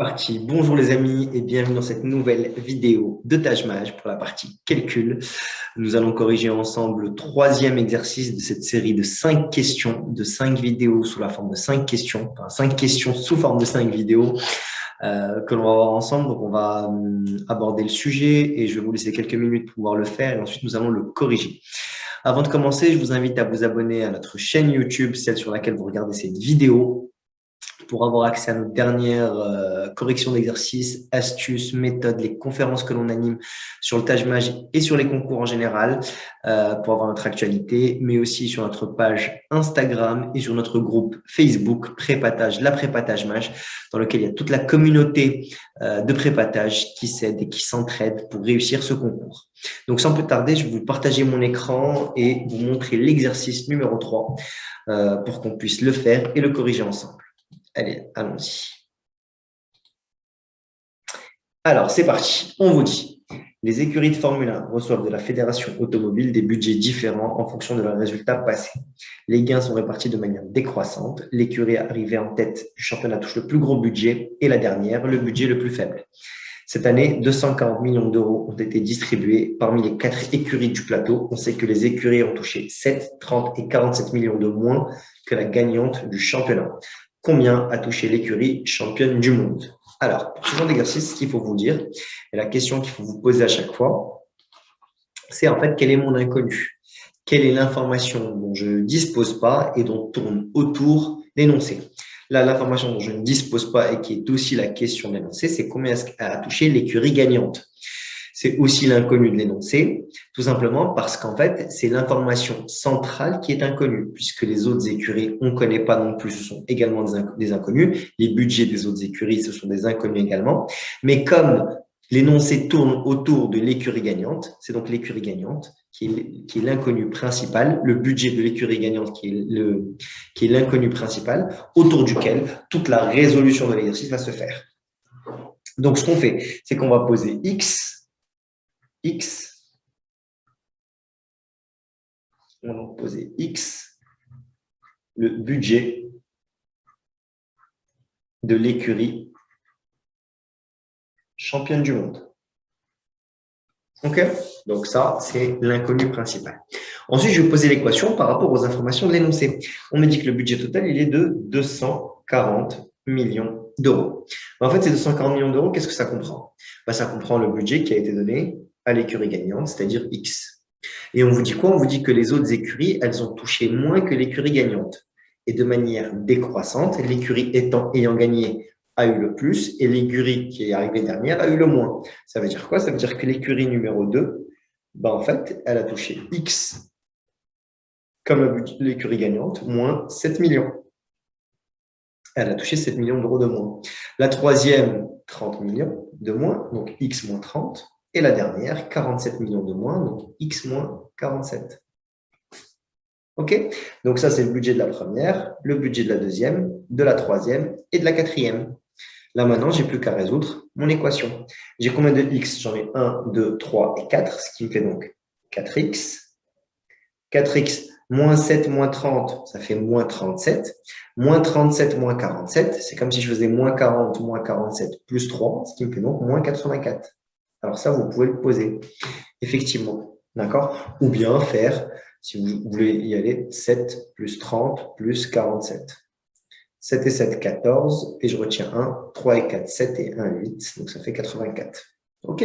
Parti. Bonjour les amis et bienvenue dans cette nouvelle vidéo de Tajmaj pour la partie calcul. Nous allons corriger ensemble le troisième exercice de cette série de 5 questions, de 5 vidéos sous la forme de 5 questions, enfin 5 questions sous forme de 5 vidéos que l'on va voir ensemble. Donc on va aborder le sujet et je vais vous laisser quelques minutes pour pouvoir le faire et ensuite nous allons le corriger. Avant de commencer, je vous invite à vous abonner à notre chaîne YouTube, celle sur laquelle vous regardez cette vidéo, pour avoir accès à nos dernières corrections d'exercices, astuces, méthodes, les conférences que l'on anime sur le Tajmaj et sur les concours en général, pour avoir notre actualité, mais aussi sur notre page Instagram et sur notre groupe Facebook Prépatage, la Prépa Tajmaj, dans lequel il y a toute la communauté de prépatage qui s'aide et qui s'entraide pour réussir ce concours. Donc sans plus tarder, je vais vous partager mon écran et vous montrer l'exercice numéro 3 pour qu'on puisse le faire et le corriger ensemble. Allez, allons-y. Alors, c'est parti. On vous dit, les écuries de Formule 1 reçoivent de la fédération automobile des budgets différents en fonction de leurs résultats passés. Les gains sont répartis de manière décroissante. L'écurie arrivée en tête du championnat touche le plus gros budget et la dernière, le budget le plus faible. Cette année, 240 millions d'euros ont été distribués parmi les 4 écuries du plateau. On sait que les écuries ont touché 7, 30 et 47 millions de moins que la gagnante du championnat. Combien a touché l'écurie championne du monde? Alors, pour ce genre d'exercice, ce qu'il faut vous dire, et la question qu'il faut vous poser à chaque fois, c'est en fait quel est mon inconnu? Quelle est l'information dont je ne dispose pas et dont tourne autour l'énoncé? Là, l'information dont je ne dispose pas et qui est aussi la question de l'énoncé, c'est combien a touché l'écurie gagnante. C'est aussi l'inconnu de l'énoncé, tout simplement parce qu'en fait, c'est l'information centrale qui est inconnue, puisque les autres écuries, on ne connaît pas non plus, ce sont également des inconnus. Les budgets des autres écuries, ce sont des inconnus également. Mais comme l'énoncé tourne autour de l'écurie gagnante, c'est donc l'écurie gagnante qui est l'inconnu principal, le budget de l'écurie gagnante qui est l'inconnu principal, autour duquel toute la résolution de l'exercice va se faire. Donc, ce qu'on fait, c'est qu'on va poser X, on va poser X, le budget de l'écurie championne du monde. OK? Donc ça, c'est l'inconnu principal. Ensuite, je vais poser l'équation par rapport aux informations de l'énoncé. On me dit que le budget total, il est de 240 millions d'euros. En fait, ces 240 millions d'euros, qu'est-ce que ça comprend? Ça comprend le budget qui a été donné à l'écurie gagnante, c'est-à-dire X. Et on vous dit quoi? On vous dit que les autres écuries, elles ont touché moins que l'écurie gagnante. Et de manière décroissante, l'écurie ayant gagné a eu le plus et l'écurie qui est arrivée dernière a eu le moins. Ça veut dire quoi? Ça veut dire que l'écurie numéro 2, en fait, elle a touché X comme l'écurie gagnante, moins 7 millions. Elle a touché 7 millions d'euros de moins. La troisième, 30 millions de moins, donc X moins 30. Et la dernière, 47 millions de moins, donc X moins 47. OK? Donc ça, c'est le budget de la première, le budget de la deuxième, de la troisième et de la quatrième. Là, maintenant, je n'ai plus qu'à résoudre mon équation. J'ai combien de X? J'en ai 1, 2, 3 et 4, ce qui me fait donc 4X. 4X moins 7 moins 30, ça fait moins 37. Moins 37 moins 47, c'est comme si je faisais moins 40 moins 47 plus 3, ce qui me fait donc moins 84. Alors ça, vous pouvez le poser, effectivement. D'accord? Ou bien faire, si vous voulez y aller, 7 plus 30 plus 47. 7 et 7, 14, et je retiens 1, 3 et 4, 7 et 1, 8, donc ça fait 84. OK?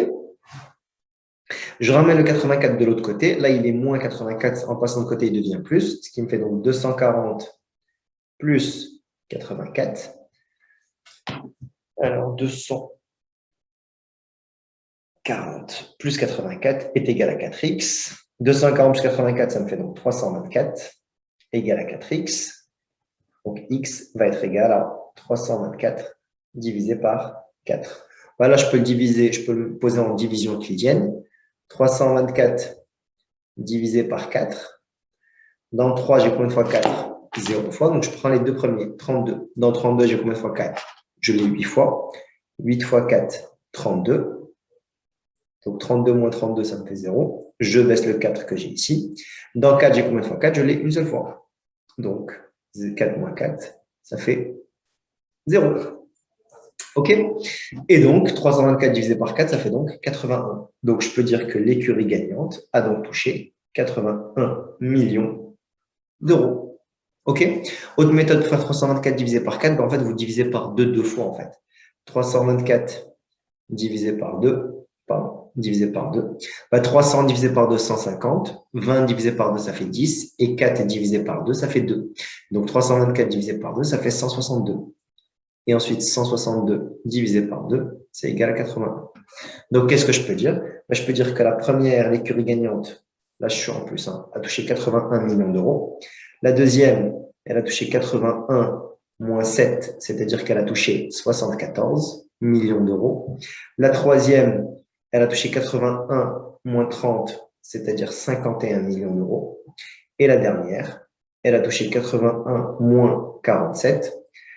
Je ramène le 84 de l'autre côté. Là, il est moins 84. En passant de côté, il devient plus, ce qui me fait donc 240 plus 84. Alors, 240 plus 84 est égal à 4x. 240 plus 84, ça me fait donc 324 égal à 4x. Donc, x va être égal à 324 divisé par 4. Voilà, je peux le diviser, je peux le poser en division euclidienne. 324 divisé par 4. Dans 3, j'ai combien de fois 4? 0 fois. Donc, je prends les deux premiers, 32. Dans 32, j'ai combien de fois 4? Je l'ai 8 fois. 8 fois 4, 32. Donc, 32 moins 32, ça me fait 0. Je baisse le 4 que j'ai ici. Dans 4, j'ai combien de fois 4? Je l'ai une seule fois. Donc, 4 moins 4, ça fait 0. OK? Et donc, 324 divisé par 4, ça fait donc 81. Donc, je peux dire que l'écurie gagnante a donc touché 81 millions d'euros. OK? Autre méthode pour faire 324 divisé par 4, ben, en fait, vous divisez par 2 fois, en fait. 324 divisé par 2, pardon, divisé par 2. Bah, 300 divisé par 2, 150. 20 divisé par 2, ça fait 10. Et 4 divisé par 2, ça fait 2. Donc, 324 divisé par 2, ça fait 162. Et ensuite, 162 divisé par 2, c'est égal à 81. Donc, qu'est-ce que je peux dire? Bah, je peux dire que la première, l'écurie gagnante, là, je suis en plus, a touché 81 millions d'euros. La deuxième, elle a touché 81 moins 7, c'est-à-dire qu'elle a touché 74 millions d'euros. La troisième, elle a touché 81 moins 30, c'est-à-dire 51 millions d'euros. Et la dernière, elle a touché 81 moins 47,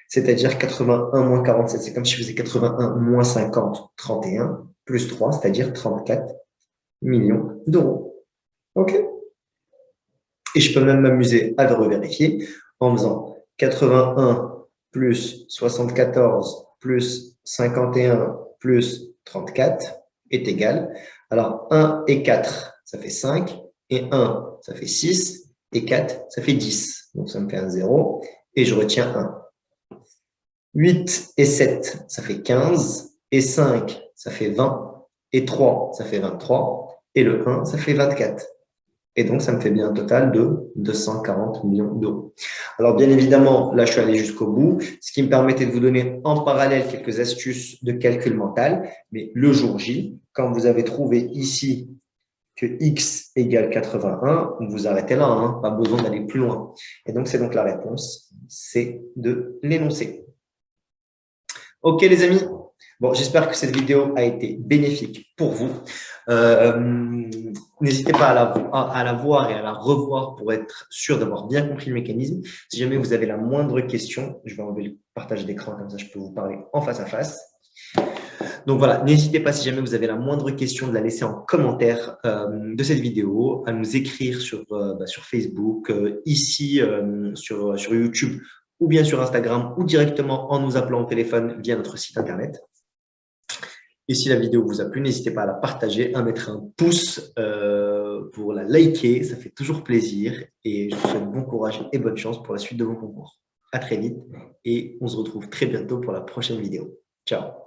c'est-à-dire 81 moins 47, c'est comme si je faisais 81 moins 50, 31, plus 3, c'est-à-dire 34 millions d'euros. OK? Et je peux même m'amuser à le revérifier en faisant 81 plus 74 plus 51 plus 34 est égal. Alors, 1 et 4, ça fait 5. Et 1, ça fait 6. Et 4, ça fait 10. Donc, ça me fait un 0. Et je retiens 1. 8 et 7, ça fait 15. Et 5, ça fait 20. Et 3, ça fait 23. Et le 1, ça fait 24. Et donc, ça me fait bien un total de 240 millions d'euros. Alors, bien évidemment, là, je suis allé jusqu'au bout, ce qui me permettait de vous donner en parallèle quelques astuces de calcul mental. Mais le jour J, quand vous avez trouvé ici que x égale 81, vous arrêtez là, hein, pas besoin d'aller plus loin. Et donc, c'est donc la réponse, c'est de l'énoncé. OK, les amis. Bon, j'espère que cette vidéo a été bénéfique pour vous. N'hésitez pas à la voir et à la revoir pour être sûr d'avoir bien compris le mécanisme. Si jamais vous avez la moindre question, je vais enlever le partage d'écran, comme ça je peux vous parler en face à face. Donc voilà, n'hésitez pas, si jamais vous avez la moindre question, de la laisser en commentaire de cette vidéo, à nous écrire sur Facebook, ici sur YouTube, ou bien sur Instagram, ou directement en nous appelant au téléphone via notre site internet. Et si la vidéo vous a plu, n'hésitez pas à la partager, à mettre un pouce pour la liker, ça fait toujours plaisir. Et je vous souhaite bon courage et bonne chance pour la suite de vos concours. À très vite et on se retrouve très bientôt pour la prochaine vidéo. Ciao!